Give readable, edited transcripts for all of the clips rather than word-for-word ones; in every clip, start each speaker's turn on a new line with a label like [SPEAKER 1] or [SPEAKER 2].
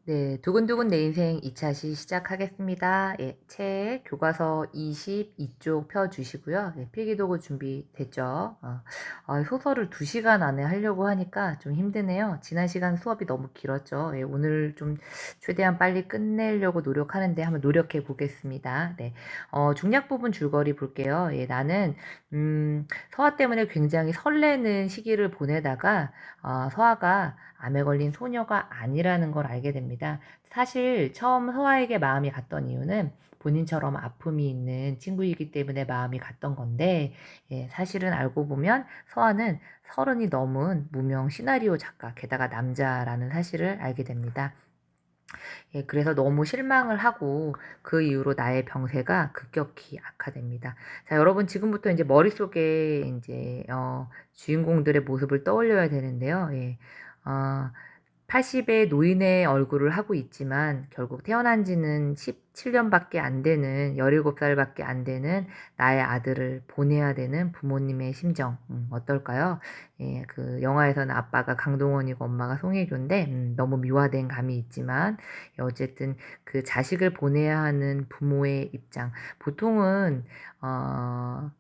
[SPEAKER 1] 네, 두근두근 내 인생 2차 시 시작하겠습니다. 예, 책 교과서 22쪽 펴주시고요. 예, 필기도구 준비됐죠? 소설을 2시간 안에 하려고 하니까 좀 힘드네요. 지난 시간 수업이 너무 길었죠. 예, 오늘 좀 최대한 빨리 끝내려고 노력하는데 한번 노력해 보겠습니다. 네, 중략 부분 줄거리 볼게요. 예, 나는 서아 때문에 굉장히 설레는 시기를 보내다가 서아가 암에 걸린 소녀가 아니라는 걸 알게 됩니다. 사실 처음 서아에게 마음이 갔던 이유는 본인처럼 아픔이 있는 친구이기 때문에 마음이 갔던 건데, 예, 사실은 알고 보면 서아는 30이 넘은 무명 시나리오 작가, 게다가 남자라는 사실을 알게 됩니다. 예, 그래서 너무 실망을 하고 그 이후로 나의 병세가 급격히 악화됩니다. 자, 여러분 지금부터 이제 머릿속에 이제 주인공들의 모습을 떠올려야 되는데요. 예. 어, 80의 노인의 얼굴을 하고 있지만 결국 태어난 지는 17년밖에 안 되는 17살밖에 안 되는 나의 아들을 보내야 되는 부모님의 심정 어떨까요? 예, 그 영화에서는 아빠가 강동원이고 엄마가 송혜교인데 너무 미화된 감이 있지만 어쨌든 그 자식을 보내야 하는 부모의 입장 보통은 어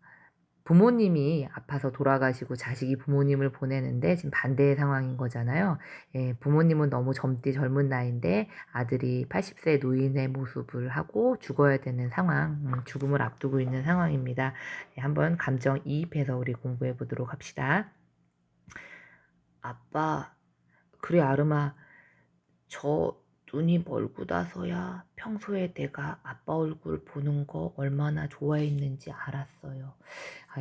[SPEAKER 1] 부모님이 아파서 돌아가시고 자식이 부모님을 보내는데 지금 반대의 상황인 거잖아요. 예, 부모님은 너무 젊은 나이인데 아들이 80세 노인의 모습을 하고 죽어야 되는 상황, 죽음을 앞두고 있는 상황입니다. 예, 한번 감정이입해서 우리 공부해 보도록 합시다. 아빠, 그래 아름아, 저 눈이 멀고 나서야 평소에 내가 아빠 얼굴 보는 거 얼마나 좋아했는지 알았어요.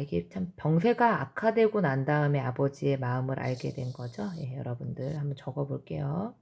[SPEAKER 1] 이게 참 병세가 악화되고 난 다음에 아버지의 마음을 알게 된 거죠. 예, 여러분들 한번 적어 볼게요.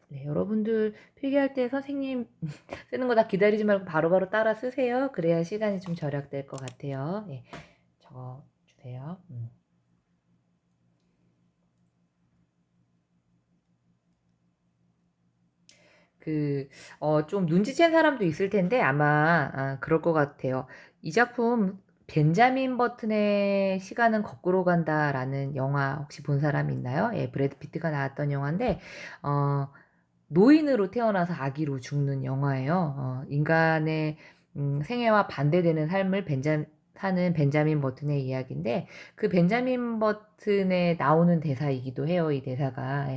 [SPEAKER 1] 네, 여러분들 필기할 때 선생님 쓰는 거 다 기다리지 말고 바로바로 따라 쓰세요. 그래야 시간이 좀 절약될 것 같아요. 예, 적어 주세요. 좀 눈치챈 사람도 있을 텐데 아마 그럴 것 같아요. 이 작품 벤자민 버튼의 시간은 거꾸로 간다라는 영화 혹시 본 사람 있나요? 예, 브래드 피트가 나왔던 영화인데 어, 노인으로 태어나서 아기로 죽는 영화예요. 인간의 생애와 반대되는 삶을 사는 벤자민 버튼의 이야기인데 그 벤자민 버튼에 나오는 대사이기도 해요. 이 대사가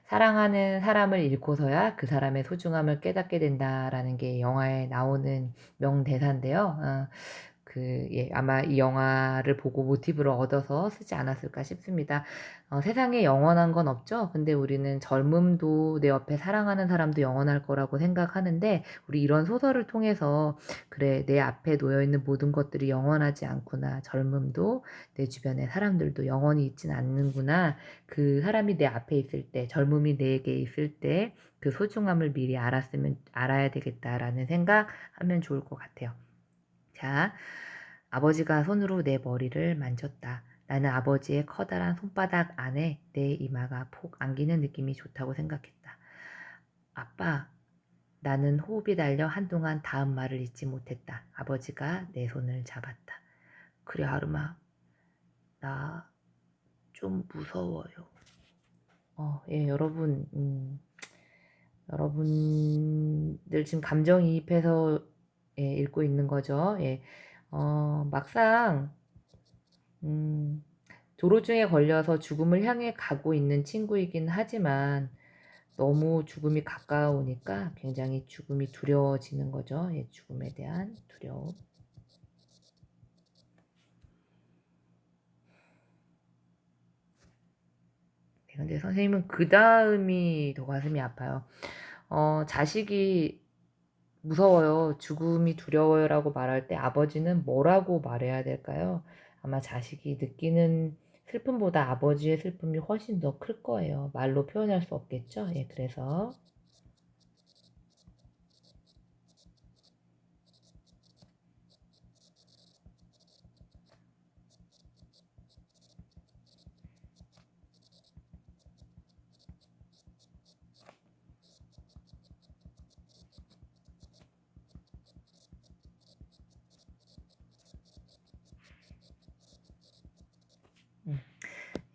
[SPEAKER 1] 사랑하는 사람을 잃고서야 그 사람의 소중함을 깨닫게 된다라는 게 영화에 나오는 명대사인데요. 예, 아마 이 영화를 보고 모티브를 얻어서 쓰지 않았을까 싶습니다. 세상에 영원한 건 없죠. 근데 우리는 젊음도 내 옆에 사랑하는 사람도 영원할 거라고 생각하는데 우리 이런 소설을 통해서 그래, 내 앞에 놓여 있는 모든 것들이 영원하지 않구나. 젊음도 내 주변의 사람들도 영원히 있진 않는구나. 그 사람이 내 앞에 있을 때, 젊음이 내게 있을 때 그 소중함을 미리 알아야 되겠다라는 생각하면 좋을 것 같아요. 자, 아버지가 손으로 내 머리를 만졌다. 나는 아버지의 커다란 손바닥 안에 내 이마가 폭 안기는 느낌이 좋다고 생각했다. 아빠, 나는 호흡이 달려 한동안 다음 말을 잊지 못했다. 아버지가 내 손을 잡았다. 그래, 아름아, 나 좀 무서워요. 예, 여러분들 지금 감정이입해서 예, 읽고 있는 거죠. 예, 막상 음, 조로증에 걸려서 죽음을 향해 가고 있는 친구이긴 하지만 너무 죽음이 가까우니까 굉장히 죽음이 두려워지는 거죠. 예, 죽음에 대한 두려움. 네, 근데 선생님은 그 다음이 더 가슴이 아파요. 자식이 무서워요. 죽음이 두려워요라고 말할 때 아버지는 뭐라고 말해야 될까요? 아마 자식이 느끼는 슬픔보다 아버지의 슬픔이 훨씬 더 클 거예요. 말로 표현할 수 없겠죠? 예, 그래서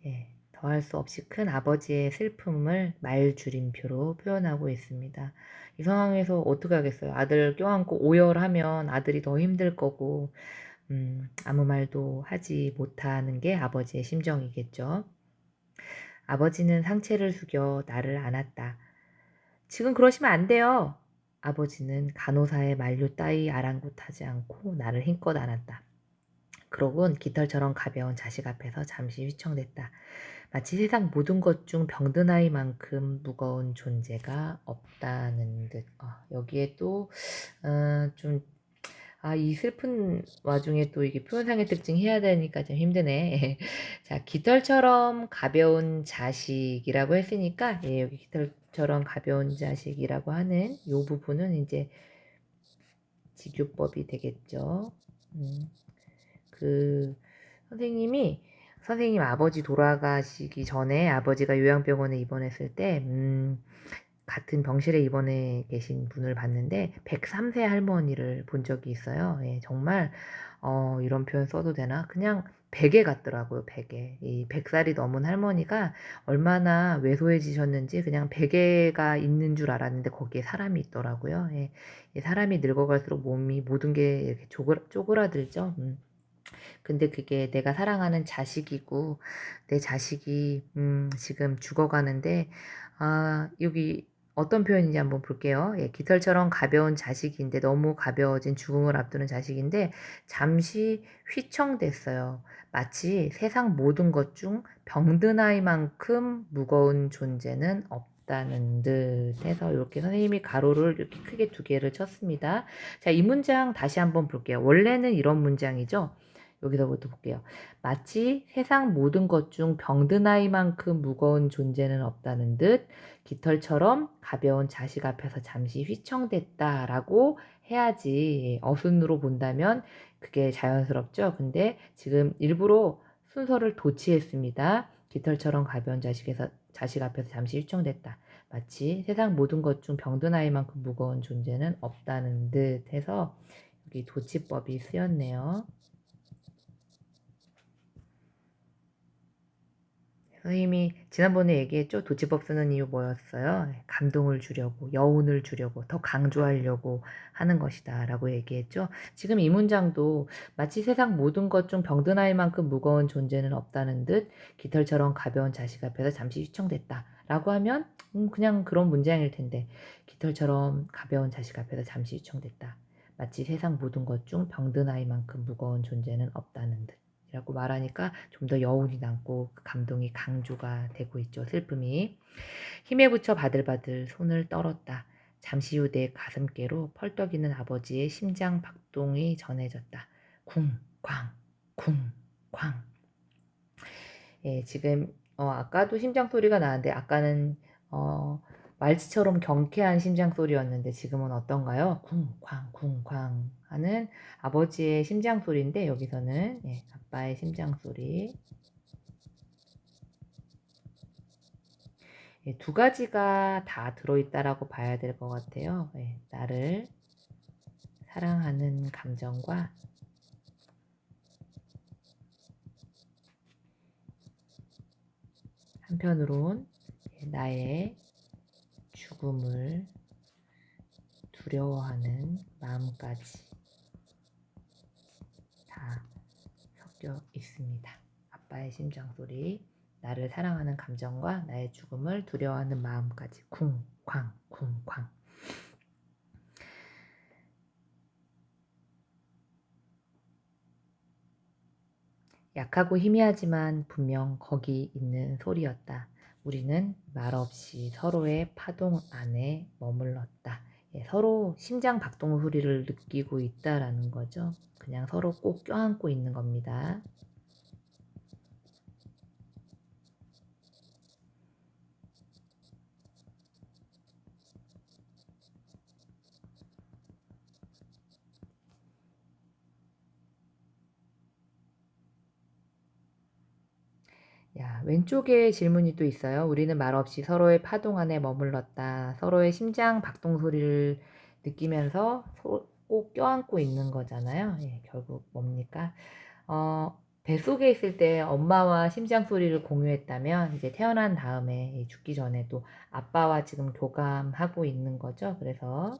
[SPEAKER 1] 예, 더할 수 없이 큰 아버지의 슬픔을 말줄임표로 표현하고 있습니다. 이 상황에서 어떻게 하겠어요? 아들 껴안고 오열하면 아들이 더 힘들 거고, 아무 말도 하지 못하는 게 아버지의 심정이겠죠. 아버지는 상체를 숙여 나를 안았다. 지금 그러시면 안 돼요. 아버지는 간호사의 만류 따위 아랑곳하지 않고 나를 힘껏 안았다. 그러곤 깃털처럼 가벼운 자식 앞에서 잠시 휘청댔다. 마치 세상 모든 것 중 병든 아이만큼 무거운 존재가 없다는 듯. 여기에 또 좀 이 슬픈 와중에 또 이게 표현상의 특징 해야 되니까 좀 힘드네. 자, 깃털처럼 가벼운 자식이라고 했으니까, 예, 여기 깃털처럼 가벼운 자식이라고 하는 이 부분은 이제 직유법이 되겠죠. 그 선생님 아버지 돌아가시기 전에 아버지가 요양병원에 입원했을 때, 같은 병실에 입원해 계신 분을 봤는데 103세 할머니를 본 적이 있어요. 예, 정말 이런 표현 써도 되나? 그냥 베개 같더라고요. 베개. 이 100살이 넘은 할머니가 얼마나 왜소해지셨는지 그냥 베개가 있는 줄 알았는데 거기에 사람이 있더라고요. 예, 사람이 늙어갈수록 몸이 모든 게 이렇게 쪼그라들죠. 근데 그게 내가 사랑하는 자식이고 내 자식이 지금 죽어가는데 여기 어떤 표현인지 한번 볼게요. 예, 깃털처럼 가벼운 자식인데 너무 가벼워진 죽음을 앞두는 자식인데 잠시 휘청댔어요. 마치 세상 모든 것 중 병든 아이만큼 무거운 존재는 없다는 듯 해서 이렇게 선생님이 가로를 이렇게 크게 두 개를 쳤습니다. 자, 이 문장 다시 한번 볼게요. 원래는 이런 문장이죠. 여기서부터 볼게요. 마치 세상 모든 것 중 병든 아이만큼 무거운 존재는 없다는 듯 깃털처럼 가벼운 자식 앞에서 잠시 휘청댔다라고 해야지 어순으로 본다면 그게 자연스럽죠. 근데 지금 일부러 순서를 도치했습니다. 깃털처럼 가벼운 자식 앞에서 잠시 휘청댔다. 마치 세상 모든 것 중 병든 아이만큼 무거운 존재는 없다는 듯 해서 여기 도치법이 쓰였네요. 선생님이 지난번에 얘기했죠. 도치법 쓰는 이유 뭐였어요? 감동을 주려고, 여운을 주려고, 더 강조하려고 하는 것이다 라고 얘기했죠. 지금 이 문장도 마치 세상 모든 것 중 병든 아이만큼 무거운 존재는 없다는 듯 깃털처럼 가벼운 자식 앞에서 잠시 휘청댔다 라고 하면 그냥 그런 문장일 텐데 깃털처럼 가벼운 자식 앞에서 잠시 휘청댔다. 마치 세상 모든 것 중 병든 아이만큼 무거운 존재는 없다는 듯. 라고 말하니까 좀 더 여운이 남고 그 감동이 강조가 되고 있죠. 슬픔이. 힘에 부쳐 바들바들 손을 떨었다. 잠시 후 내 가슴께로 펄떡이는 아버지의 심장 박동이 전해졌다. 쿵, 쾅, 쿵, 쾅. 예, 지금 아까도 심장 소리가 나는데 아까는 말치처럼 경쾌한 심장 소리였는데 지금은 어떤가요? 쿵쾅 쿵쾅 하는 아버지의 심장 소리인데 여기서는 예, 아빠의 심장 소리. 예, 두 가지가 다 들어있다라고 봐야 될 것 같아요. 예, 나를 사랑하는 감정과 한편으론 예, 나의 죽음을 두려워하는 마음까지 다 섞여 있습니다. 아빠의 심장 소리, 나를 사랑하는 감정과 나의 죽음을 두려워하는 마음까지 쿵쾅 쿵쾅. 약하고 희미하지만 분명 거기 있는 소리였다. 우리는 말없이 서로의 파동 안에 머물렀다. 예, 서로 심장 박동 소리를 느끼고 있다라는 거죠. 그냥 서로 꼭 껴안고 있는 겁니다. 야, 왼쪽에 질문이 또 있어요. 우리는 말없이 서로의 파동 안에 머물렀다. 서로의 심장 박동 소리를 느끼면서 꼭 껴안고 있는 거잖아요. 예, 결국 뭡니까? 뱃속에 있을 때 엄마와 심장 소리를 공유했다면 이제 태어난 다음에 죽기 전에도 아빠와 지금 교감하고 있는 거죠. 그래서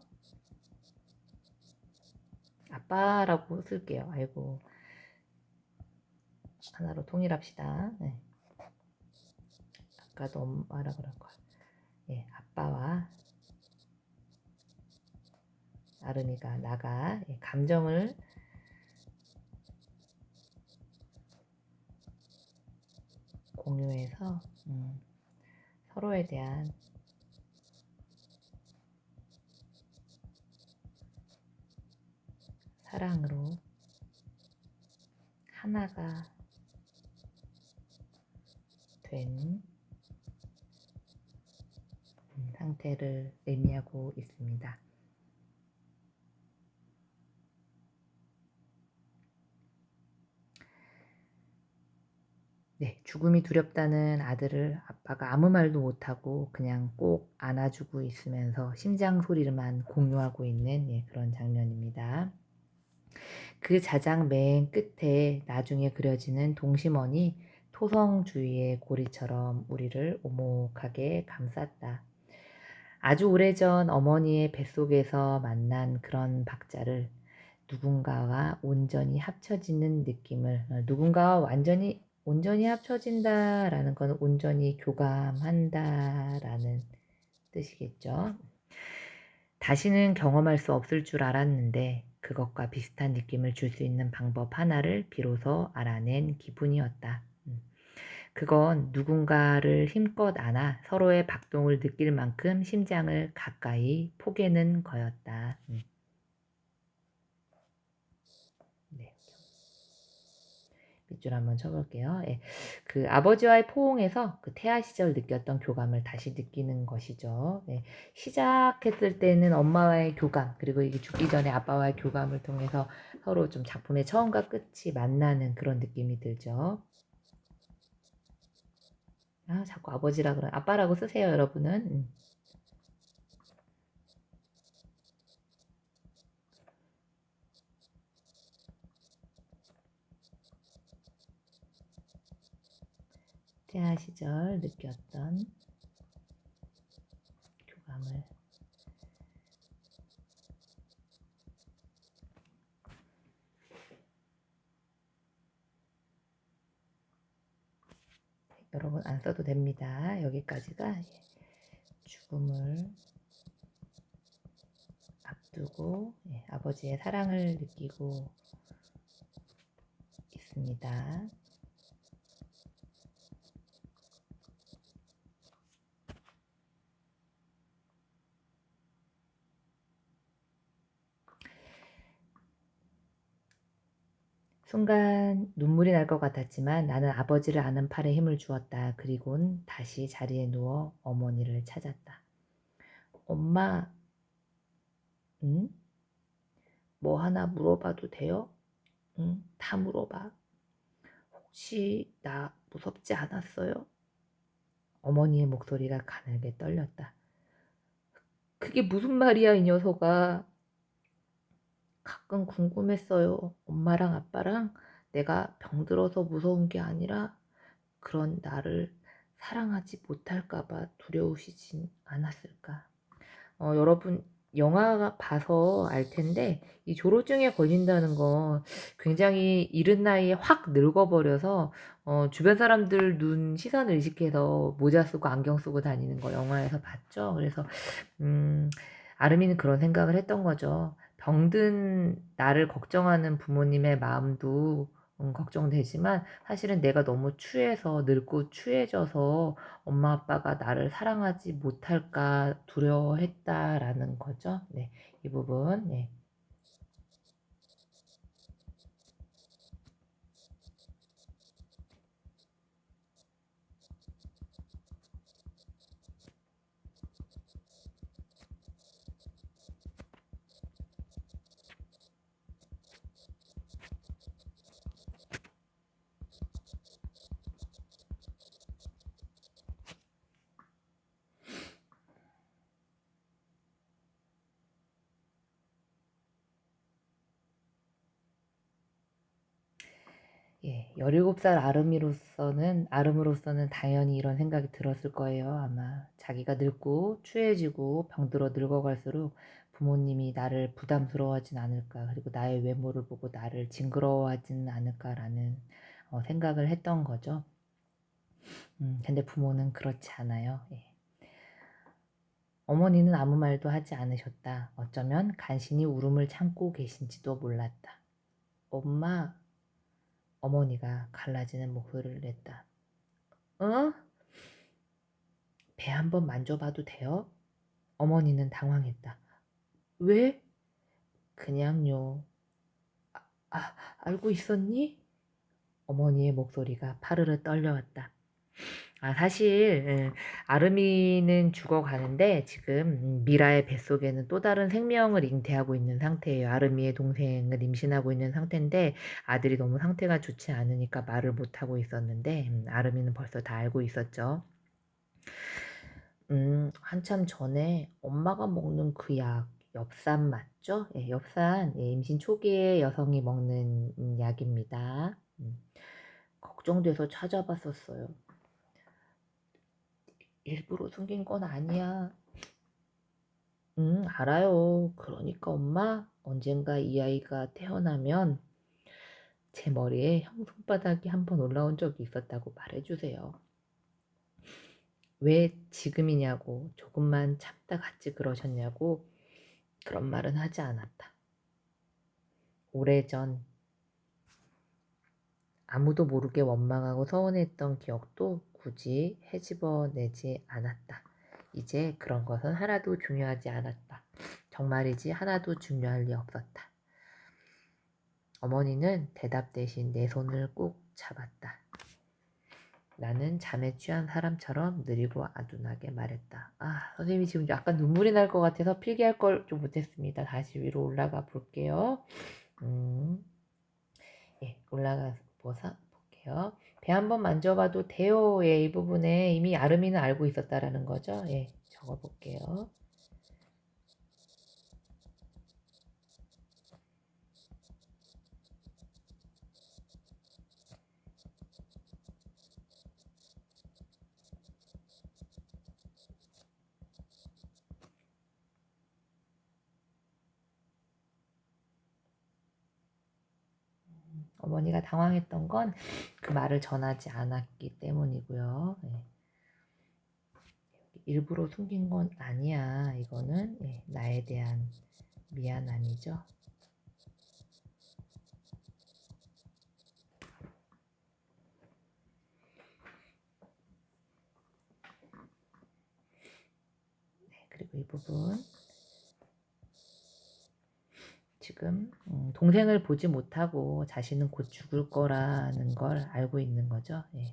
[SPEAKER 1] 아빠라고 쓸게요. 아이고, 하나로 통일합시다. 네. 아까도 엄마라 그럴 거야. 예, 아빠와 아름이가 나가 감정을 공유해서 서로에 대한 사랑으로 하나가 된 상태를 의미하고 있습니다. 네, 죽음이 두렵다는 아들을 아빠가 아무 말도 못하고 그냥 꼭 안아주고 있으면서 심장 소리를만 공유하고 있는 그런 장면입니다. 그 자장 맨 끝에 나중에 그려지는 동심원이 토성주의의 고리처럼 우리를 오목하게 감쌌다. 아주 오래전 어머니의 뱃속에서 만난 그런 박자를 누군가와 온전히 합쳐지는 느낌을, 누군가와 온전히 합쳐진다라는 건 온전히 교감한다라는 뜻이겠죠. 다시는 경험할 수 없을 줄 알았는데 그것과 비슷한 느낌을 줄 수 있는 방법 하나를 비로소 알아낸 기분이었다. 그건 누군가를 힘껏 안아 서로의 박동을 느낄 만큼 심장을 가까이 포개는 거였다. 네. 밑줄 한번 쳐볼게요. 예. 그 아버지와의 포옹에서 그 태아 시절 느꼈던 교감을 다시 느끼는 것이죠. 예. 시작했을 때는 엄마와의 교감, 그리고 이게 죽기 전에 아빠와의 교감을 통해서 서로 좀 작품의 처음과 끝이 만나는 그런 느낌이 들죠. 아, 자꾸 아버지라 그러 아빠라고 쓰세요, 여러분은. 태아 시절 느꼈던 교감을 여러분 안 써도 됩니다. 여기까지가 죽음을 앞두고 아버지의 사랑을 느끼고 있습니다. 순간 눈물이 날 것 같았지만 나는 아버지를 아는 팔에 힘을 주었다. 그리곤 다시 자리에 누워 어머니를 찾았다. 엄마, 응? 뭐 하나 물어봐도 돼요? 응, 다 물어봐. 혹시 나 무섭지 않았어요? 어머니의 목소리가 가늘게 떨렸다. 그게 무슨 말이야, 이 녀석아. 가끔 궁금했어요. 엄마랑 아빠랑 내가 병들어서 무서운 게 아니라 그런 나를 사랑하지 못할까봐 두려우시진 않았을까. 여러분 영화 봐서 알 텐데 이 조로증에 걸린다는 건 굉장히 이른 나이에 확 늙어버려서 주변 사람들 눈 시선을 의식해서 모자 쓰고 안경 쓰고 다니는 거 영화에서 봤죠. 그래서 아르미는 그런 생각을 했던 거죠. 병든 나를 걱정하는 부모님의 마음도 걱정되지만 사실은 내가 너무 추해서 늙고 추해져서 엄마 아빠가 나를 사랑하지 못할까 두려워했다라는 거죠. 네, 이 부분. 네. 17살 아름으로서는 당연히 이런 생각이 들었을 거예요. 아마 자기가 늙고 추해지고 병들어 늙어갈수록 부모님이 나를 부담스러워하진 않을까, 그리고 나의 외모를 보고 나를 징그러워하진 않을까라는 생각을 했던 거죠. 근데 부모는 그렇지 않아요. 예. 어머니는 아무 말도 하지 않으셨다. 어쩌면 간신히 울음을 참고 계신지도 몰랐다. 엄마, 어머니가 갈라지는 목소리를 냈다. 어? 배 한번 만져봐도 돼요? 어머니는 당황했다. 왜? 그냥요. 알고 있었니? 어머니의 목소리가 파르르 떨려왔다. 사실 아름이는 죽어가는데 지금 미라의 뱃속에는 또 다른 생명을 잉태하고 있는 상태예요. 아름이의 동생을 임신하고 있는 상태인데 아들이 너무 상태가 좋지 않으니까 말을 못하고 있었는데 아름이는 벌써 다 알고 있었죠. 한참 전에 엄마가 먹는 그 약, 엽산 맞죠? 예, 엽산, 예, 임신 초기에 여성이 먹는 약입니다. 걱정돼서 찾아봤었어요. 일부러 숨긴 건 아니야. 알아요. 그러니까 엄마, 언젠가 이 아이가 태어나면 제 머리에 형 손바닥이 한번 올라온 적이 있었다고 말해주세요. 왜 지금이냐고, 조금만 참다 갔지 그러셨냐고, 그런 말은 하지 않았다. 오래전 아무도 모르게 원망하고 서운했던 기억도 굳이 헤집어내지 않았다. 이제 그런 것은 하나도 중요하지 않았다. 정말이지 하나도 중요할 리 없었다. 어머니는 대답 대신 내 손을 꾹 잡았다. 나는 잠에 취한 사람처럼 느리고 아둔하게 말했다. 선생님이 지금 약간 눈물이 날 것 같아서 필기할 걸 좀 못했습니다. 다시 위로 올라가 볼게요. 예, 올라가서 볼게요. 배 한번 만져봐도 돼요. 예, 이 부분에 이미 아름이는 알고 있었다라는 거죠. 예, 적어볼게요. 어머니가 당황했던 건 그 말을 전하지 않았기 때문이고요. 예. 일부러 숨긴 건 아니야. 이거는 나에 대한 미안함이죠. 네, 그리고 이 부분 지금 동생을 보지 못하고 자신은 곧 죽을 거라는 걸 알고 있는 거죠. 예.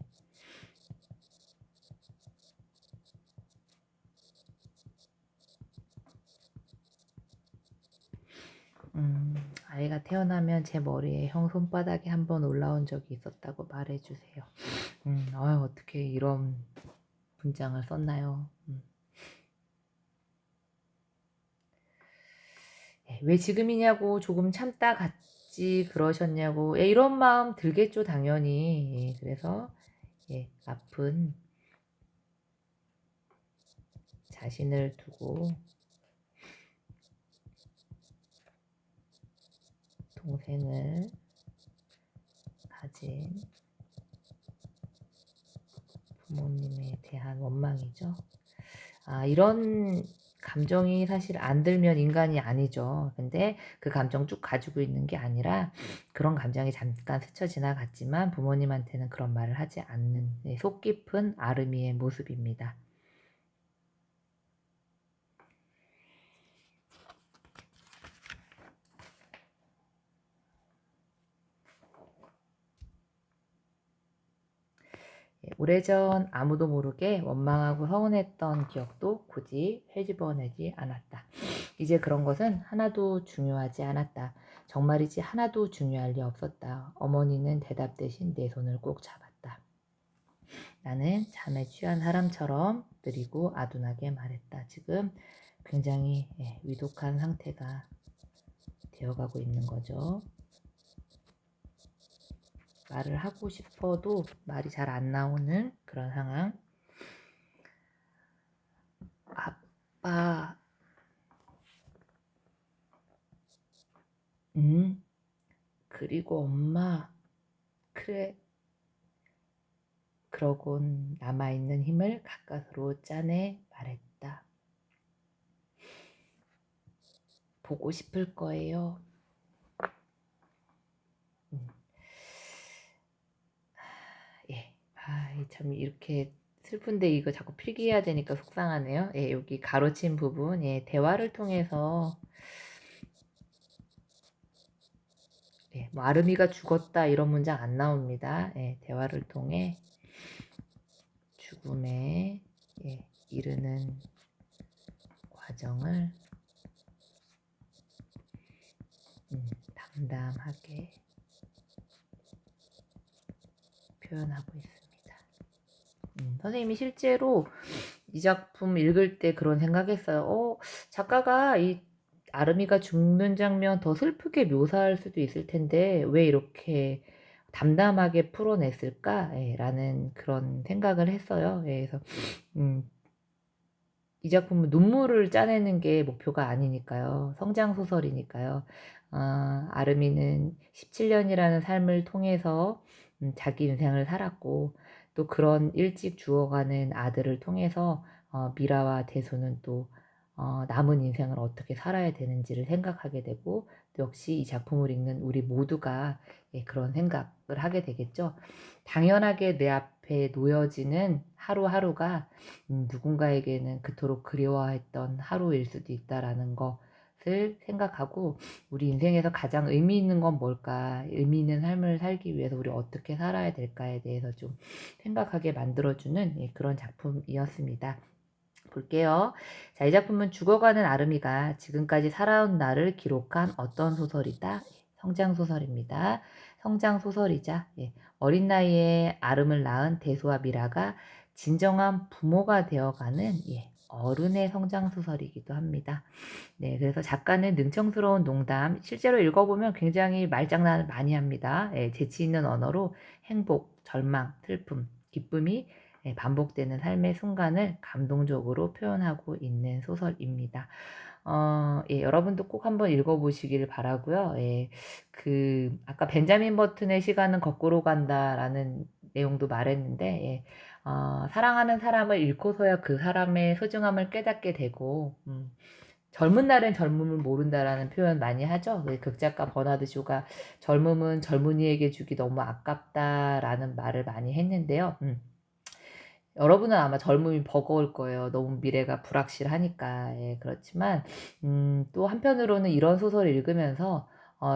[SPEAKER 1] 아이가 태어나면 제 머리에 형 손바닥이 한번 올라온 적이 있었다고 말해주세요. 어떻게 이런 문장을 썼나요? 왜 지금이냐고 조금 참다 갔지 그러셨냐고 이런 마음 들겠죠 당연히. 그래서 아픈 자신을 두고 동생을 가진 부모님에 대한 원망이죠. 이런 감정이 사실 안 들면 인간이 아니죠. 근데 그 감정 쭉 가지고 있는 게 아니라 그런 감정이 잠깐 스쳐 지나갔지만 부모님한테는 그런 말을 하지 않는 속 깊은 아름이의 모습입니다. 오래전 아무도 모르게 원망하고 서운했던 기억도 굳이 헤집어내지 않았다. 이제 그런 것은 하나도 중요하지 않았다. 정말이지 하나도 중요할 리 없었다. 어머니는 대답 대신 내 손을 꼭 잡았다. 나는 잠에 취한 사람처럼 느리고 아둔하게 말했다. 지금 굉장히 위독한 상태가 되어가고 있는 거죠. 말을 하고 싶어도 말이 잘 안 나오는 그런 상황. 아빠, 그리고 엄마, 그래. 그러곤 남아있는 힘을 가까스로 짜내 말했다. 보고 싶을 거예요. 예. 참 이렇게 슬픈데 이거 자꾸 필기해야 되니까 속상하네요. 예, 여기 가로친 부분, 예, 대화를 통해서, 예, 뭐 아름이가 죽었다 이런 문장 안 나옵니다. 예, 대화를 통해 죽음에, 예, 이르는 과정을 담담하게 표현하고 있습니다. 선생님이 실제로 이 작품 읽을 때 그런 생각했어요. 작가가 이 아름이가 죽는 장면 더 슬프게 묘사할 수도 있을 텐데 왜 이렇게 담담하게 풀어냈을까? 예, 라는 그런 생각을 했어요. 예, 그래서 이 작품은 눈물을 짜내는 게 목표가 아니니까요. 성장 소설이니까요. 아름이는 17년이라는 삶을 통해서 자기 인생을 살았고 또 그런 일찍 죽어가는 아들을 통해서 미라와 대수는 또 남은 인생을 어떻게 살아야 되는지를 생각하게 되고 또 역시 이 작품을 읽는 우리 모두가 예, 그런 생각을 하게 되겠죠. 당연하게 내 앞에 놓여지는 하루하루가 누군가에게는 그토록 그리워했던 하루일 수도 있다라는 것을 생각하고 우리 인생에서 가장 의미 있는 건 뭘까? 의미 있는 삶을 살기 위해서 우리 어떻게 살아야 될까에 대해서 좀 생각하게 만들어주는 예, 그런 작품이었습니다. 볼게요. 자, 이 작품은 죽어가는 아름이가 지금까지 살아온 나를 기록한 어떤 소설이다? 성장 소설입니다. 성장 소설이자 예, 어린 나이에 아름을 낳은 대수와 미라가 진정한 부모가 되어가는 예, 어른의 성장 소설이기도 합니다. 네, 그래서 작가는 능청스러운 농담, 실제로 읽어보면 굉장히 말장난을 많이 합니다. 예, 재치 있는 언어로 행복, 절망, 슬픔, 기쁨이 예, 반복되는 삶의 순간을 감동적으로 표현하고 있는 소설입니다. 예, 여러분도 꼭 한번 읽어보시길 바라고요. 예, 아까 벤자민 버튼의 시간은 거꾸로 간다라는 내용도 말했는데, 예, 사랑하는 사람을 잃고서야 그 사람의 소중함을 깨닫게 되고, 젊은 날엔 젊음을 모른다라는 표현 많이 하죠. 극작가 버나드 쇼가 젊음은 젊은이에게 주기 너무 아깝다라는 말을 많이 했는데요. 여러분은 아마 젊음이 버거울 거예요. 너무 미래가 불확실하니까. 예, 그렇지만, 또 한편으로는 이런 소설을 읽으면서,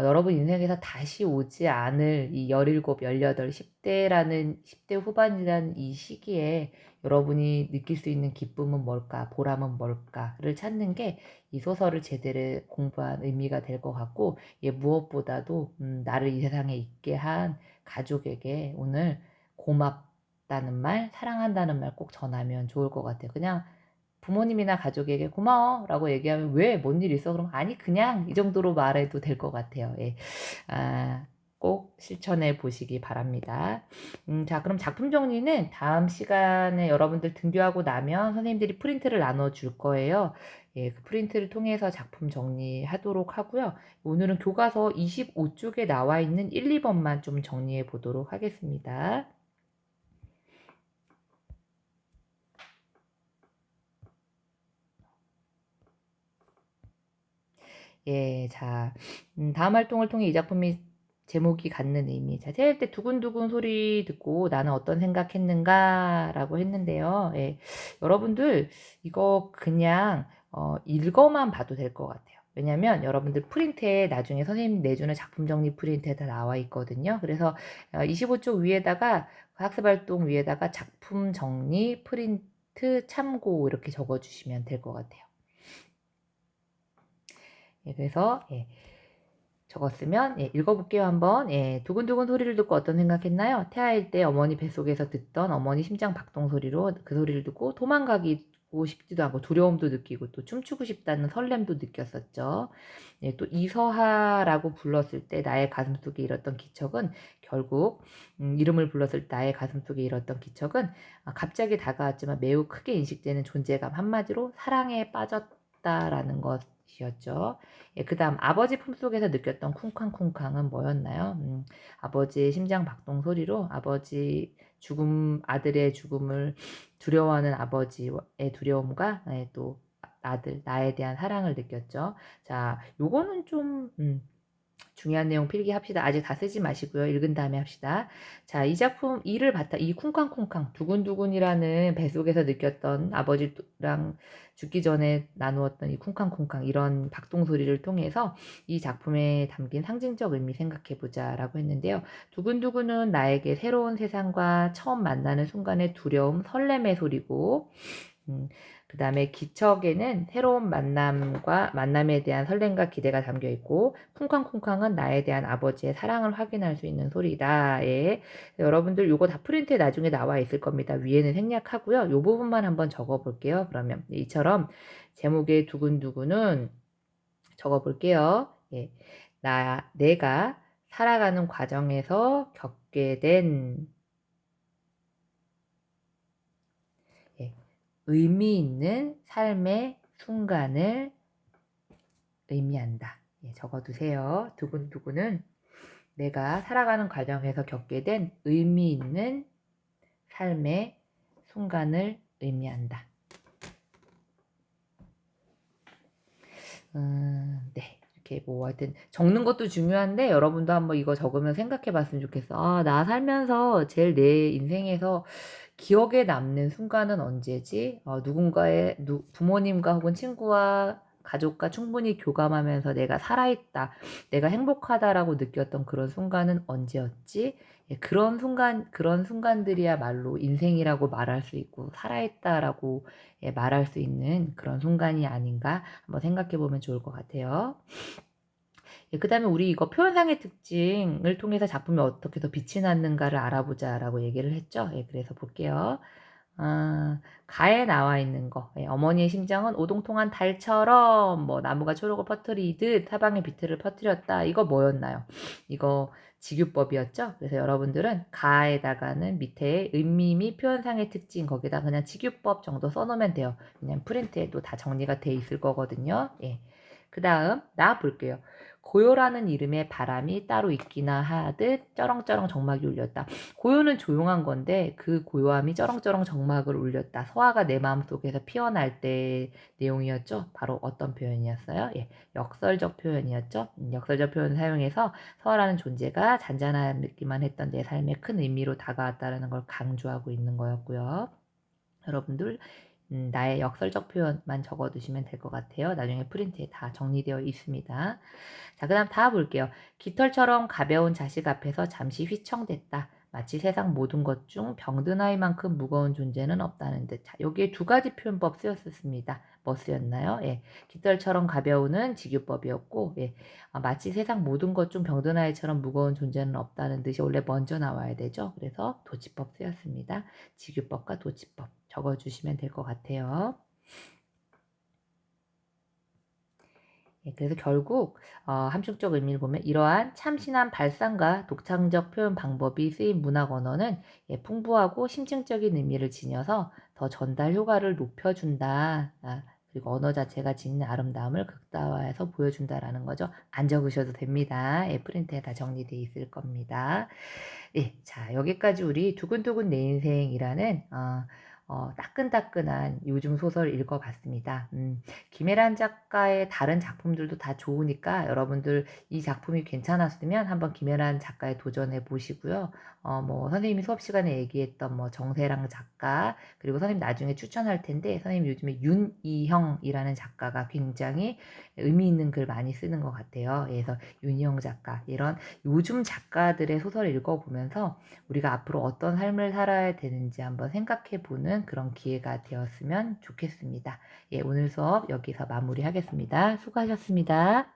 [SPEAKER 1] 여러분 인생에서 다시 오지 않을 이 17, 18, 10대라는, 10대 후반이라는 이 시기에 여러분이 느낄 수 있는 기쁨은 뭘까, 보람은 뭘까를 찾는 게 이 소설을 제대로 공부한 의미가 될 것 같고, 예, 무엇보다도, 나를 이 세상에 있게 한 가족에게 오늘 고맙다는 말, 사랑한다는 말 꼭 전하면 좋을 것 같아요. 그냥 부모님이나 가족에게 고마워 라고 얘기하면 왜? 뭔 일 있어? 그럼 아니 그냥 이 정도로 말해도 될 것 같아요. 예. 꼭 실천해 보시기 바랍니다. 자, 그럼 작품 정리는 다음 시간에 여러분들 등교하고 나면 선생님들이 프린트를 나눠줄 거예요. 예, 그 프린트를 통해서 작품 정리하도록 하고요. 오늘은 교과서 25쪽에 나와 있는 1, 2번만 좀 정리해 보도록 하겠습니다. 예, 자, 다음 활동을 통해 이 작품이 제목이 갖는 의미. 자, 태일 때 두근두근 소리 듣고 나는 어떤 생각했는가? 라고 했는데요. 예, 여러분들 이거 그냥 읽어만 봐도 될 것 같아요. 왜냐면 여러분들 프린트에 나중에 선생님 내주는 작품 정리 프린트에 다 나와 있거든요. 그래서 25쪽 위에다가 학습활동 위에다가 작품 정리 프린트 참고 이렇게 적어주시면 될 것 같아요. 예, 그래서 예, 적었으면 예, 읽어볼게요 한번. 예, 두근두근 소리를 듣고 어떤 생각했나요? 태아일 때 어머니 뱃속에서 듣던 어머니 심장 박동 소리로 그 소리를 듣고 도망가기 싶지도 않고 두려움도 느끼고 또 춤추고 싶다는 설렘도 느꼈었죠. 예, 또 이서하라고 불렀을 때 나의 가슴속에 일었던 기척은 결국 이름을 불렀을 때 나의 가슴속에 일었던 기척은 갑자기 다가왔지만 매우 크게 인식되는 존재감, 한마디로 사랑에 빠졌다라는 것이었죠. 예, 그다음 아버지 품속에서 느꼈던 쿵쾅쿵쾅은 뭐였나요? 아버지의 심장 박동 소리로 아버지 죽음, 아들의 죽음을 두려워하는 아버지의 두려움과 또 아들, 나에 대한 사랑을 느꼈죠. 자, 요거는 좀 중요한 내용 필기합시다. 아직 다 쓰지 마시고요. 읽은 다음에 합시다. 자, 이 작품 이를 바탕 이 쿵쾅쿵쾅 두근두근이라는 뱃속에서 느꼈던 아버지랑 죽기 전에 나누었던 이 쿵쾅쿵쾅 이런 박동 소리를 통해서 이 작품에 담긴 상징적 의미 생각해 보자라고 했는데요. 두근두근은 나에게 새로운 세상과 처음 만나는 순간의 두려움, 설렘의 소리고 그 다음에 기척에는 새로운 만남에 대한 설렘과 기대가 담겨 있고, 쿵쾅쿵쾅은 나에 대한 아버지의 사랑을 확인할 수 있는 소리다. 예. 여러분들 요거 다 프린트에 나중에 나와 있을 겁니다. 위에는 생략하고요. 요 부분만 한번 적어 볼게요. 그러면 이처럼 제목의 두근두근은 적어 볼게요. 예. 내가 살아가는 과정에서 겪게 된 예, 의미 있는 삶의 순간을 의미한다. 예, 적어두세요. 두근두근은 내가 살아가는 과정에서 겪게 된 의미 있는 삶의 순간을 의미한다. 네. 이렇게 뭐 하여튼 적는 것도 중요한데 여러분도 한번 이거 적으면 생각해 봤으면 좋겠어. 아, 나 살면서 제일 내 인생에서 기억에 남는 순간은 언제지? 누군가의 부모님과 혹은 친구와 가족과 충분히 교감하면서 내가 살아있다, 내가 행복하다라고 느꼈던 그런 순간은 언제였지? 예, 그런 순간들이야말로 인생이라고 말할 수 있고, 살아있다라고 예, 말할 수 있는 그런 순간이 아닌가 한번 생각해 보면 좋을 것 같아요. 예, 그 다음에 우리 이거 표현상의 특징을 통해서 작품이 어떻게 더 빛이 났는가를 알아보자라고 얘기를 했죠. 예, 그래서 볼게요. 가에 나와 있는 거. 예, 어머니의 심장은 오동통한 달처럼 뭐 나무가 초록을 퍼뜨리듯 사방에 비틀을 퍼뜨렸다. 이거 뭐였나요? 이거 직유법이었죠. 그래서 여러분들은 가에다가는 밑에 의미 및 표현상의 특징 거기다 그냥 직유법 정도 써놓으면 돼요. 그냥 프린트에도 다 정리가 돼 있을 거거든요. 예. 그 다음 나 볼게요. 고요라는 이름의 바람이 따로 있기나 하듯 쩌렁쩌렁 정막이 울렸다. 고요는 조용한 건데 그 고요함이 쩌렁쩌렁 정막을 울렸다. 서화가 내 마음속에서 피어날 때 내용이었죠. 바로 어떤 표현이었어요? 예, 역설적 표현이었죠. 역설적 표현을 사용해서 서화라는 존재가 잔잔하기만 했던 내 삶에 큰 의미로 다가왔다는 걸 강조하고 있는 거였고요. 여러분들 나의 역설적 표현만 적어두시면 될 것 같아요. 나중에 프린트에 다 정리되어 있습니다. 자, 그 다음 다 볼게요. 깃털처럼 가벼운 자식 앞에서 잠시 휘청댔다. 마치 세상 모든 것 중 병드나이만큼 무거운 존재는 없다는 듯. 자, 여기에 두 가지 표현법 쓰였습니다. 뭐 쓰였나요? 예, 깃털처럼 가벼운은 직유법이었고, 예, 마치 세상 모든 것 중 병드나이처럼 무거운 존재는 없다는 듯이 원래 먼저 나와야 되죠. 그래서 도치법 쓰였습니다. 직유법과 도치법 적어주시면 될 것 같아요. 예, 그래서 결국 함축적 의미를 보면 이러한 참신한 발상과 독창적 표현 방법이 쓰인 문학 언어는 예, 풍부하고 심층적인 의미를 지녀서 더 전달 효과를 높여준다. 그리고 언어 자체가 지닌 아름다움을 극다화해서 보여준다라는 거죠. 안 적으셔도 됩니다. 예, 프린트에 다 정리되어 있을 겁니다. 예, 자, 여기까지 우리 두근두근 내 인생이라는 따끈따끈한 요즘 소설 읽어봤습니다. 김혜란 작가의 다른 작품들도 다 좋으니까 여러분들 이 작품이 괜찮았으면 한번 김혜란 작가에 도전해 보시고요. 뭐 선생님이 수업 시간에 얘기했던 뭐 정세랑 작가 그리고 선생님 나중에 추천할 텐데 선생님 요즘에 윤이형이라는 작가가 굉장히 의미 있는 글 많이 쓰는 것 같아요. 그래서 윤이형 작가 이런 요즘 작가들의 소설을 읽어보면서 우리가 앞으로 어떤 삶을 살아야 되는지 한번 생각해 보는 그런 기회가 되었으면 좋겠습니다. 예, 오늘 수업 여기서 마무리하겠습니다. 수고하셨습니다.